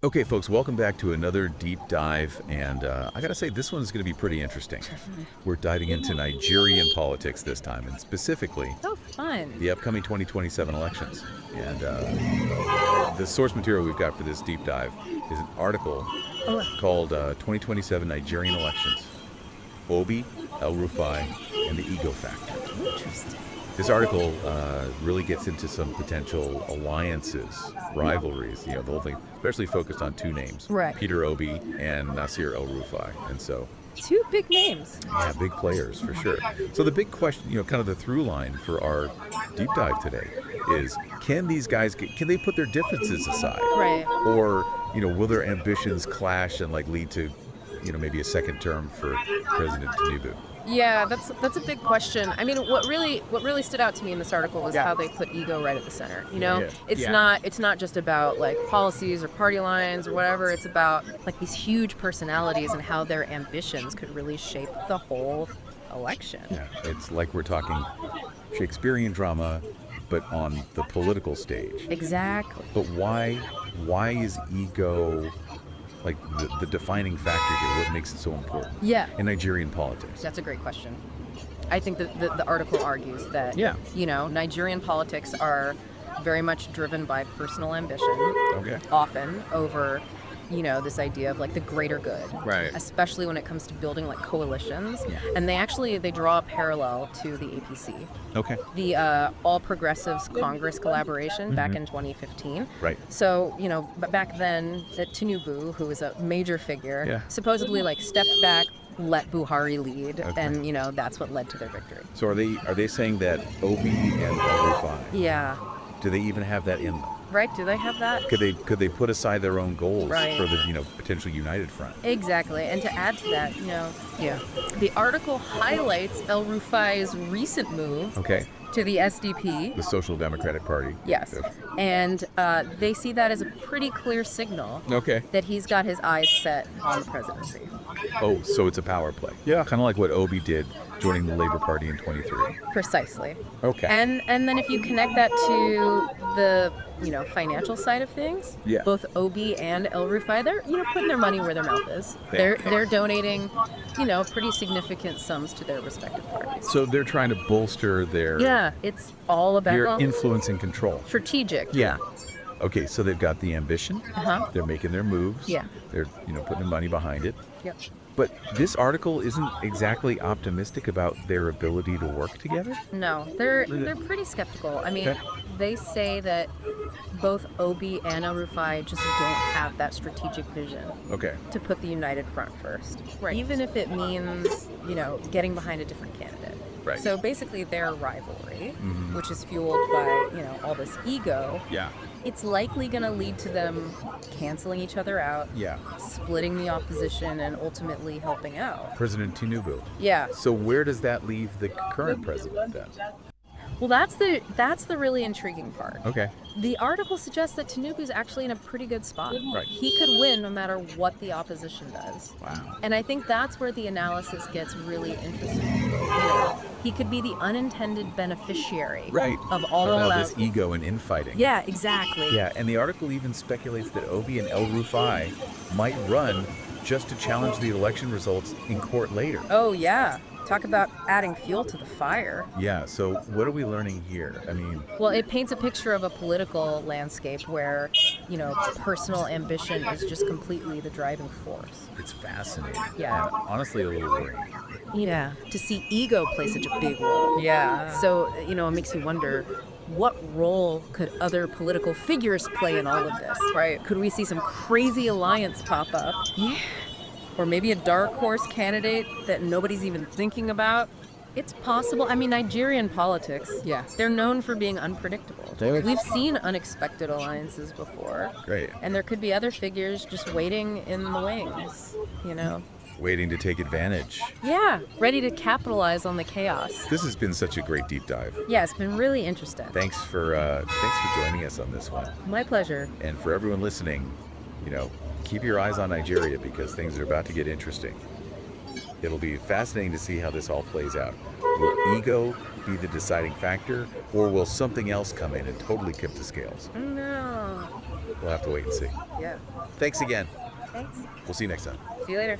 Okay, folks, welcome back to another deep dive, and I gotta say, this one's gonna be pretty interesting. We're diving into Nigerian politics this time, and specifically Oh, fun. the upcoming 2027 elections. And the source material we've got for this deep dive is an article Oh, called 2027 Nigerian Elections, Obi El Rufai and the Ego Factor. interesting. This article really gets into some potential alliances, rivalries, the whole thing, especially focused on two names, Right. Peter Obi and Nasir El Rufai. And so, Two big names. yeah, big players for sure. So the big question, kind of the through line for our deep dive today is, can these guys, can they put their differences aside? Right. Or, will their ambitions clash and lead to, maybe a second term for President Tinubu? Yeah, that's a big question. I mean, what really stood out to me in this article was how they put ego right at the center. Yeah. It's not just about like policies or party lines or whatever. It's about like these huge personalities and how their ambitions could really shape the whole election. Yeah, it's like we're talking Shakespearean drama, but on the political stage. Exactly. But why is ego like the defining factor here? What makes it so important Yeah. in Nigerian politics? That's a great question. I think that the article argues that, Yeah. Nigerian politics are very much driven by personal ambition, Okay. often over, this idea of like the greater good. Right. Especially when it comes to building like coalitions. Yeah. And they draw a parallel to the APC. Okay. The All Progressives Congress collaboration back in 2015. Right. So, but back then, Tinubu, who was a major figure, Yeah. supposedly like stepped back, let Buhari lead, Okay. and that's what led to their victory. So are they saying that Obi and El Rufai, Yeah. do they even have that in them? Right? Do they have that? Could they put aside their own goals Right. for the potential united front? Exactly. And to add to that, the article highlights El Rufai's recent move Okay. to the SDP. The Social Democratic Party. Yes. And they see that as a pretty clear signal Okay. that he's got his eyes set on the presidency. Oh, so it's a power play. Yeah. Kind of like what Obi did joining the Labour Party in 23. Precisely. Okay. And then if you connect that to the financial side of things, Yeah. both Obi and El Rufai, they're putting their money where their mouth is. Yeah. They're donating pretty significant sums to their respective parties. So they're trying to bolster their It's all about influence and control. strategic. Yeah. Okay, so they've got the ambition. Uh-huh. They're making their moves. Yeah. They're putting their money behind it. Yep. But this article isn't exactly optimistic about their ability to work together. No, they're pretty skeptical. I mean, Okay. they say that both Obi and El Rufai just don't have that strategic vision Okay. to put the united front first. Right. Even if it means, getting behind a different candidate. Right. So basically their rivalry, Mhm. which is fueled by, all this ego, Yeah. it's likely going to lead to them canceling each other out, Yeah. splitting the opposition, and ultimately helping out. President Tinubu. Yeah. So where does that leave the current president then? Well, that's the really intriguing part. Okay. The article suggests that Tinubu's actually in a pretty good spot. Right. He could win no matter what the opposition does. Wow. And I think that's where the analysis gets really interesting. He could be the unintended beneficiary Right. of all Now of this ego and infighting. Yeah, exactly. Yeah, and the article even speculates that Obi and El Rufai might run just to challenge the election results in court later. Oh, yeah. Talk about adding fuel to the fire. Yeah, so what are we learning here? I mean, Well, it paints a picture of a political landscape where, personal ambition is just completely the driving force. it's fascinating. Yeah. And honestly, a little worrying. Yeah. To see ego play such a big role. Yeah. So, it makes you wonder, what role could other political figures play in all of this? Right. Could we see some crazy alliance pop up? Yeah. Or maybe a dark horse candidate that nobody's even thinking about? It's possible. I mean, Nigerian politics, Yeah. they're known for being unpredictable. They- We've seen unexpected alliances before. Great. And there could be other figures just waiting in the wings, Waiting to take advantage. Yeah, ready to capitalize on the chaos. This has been such a great deep dive. Yeah, it's been really interesting. Thanks for joining us on this one. My pleasure. And for everyone listening, keep your eyes on Nigeria because things are about to get interesting. It'll be fascinating to see how this all plays out. Will ego be the deciding factor, or will something else come in and totally tip the scales? No. we'll have to wait and see. Yeah. Thanks again. Thanks. We'll see you next time. See you later.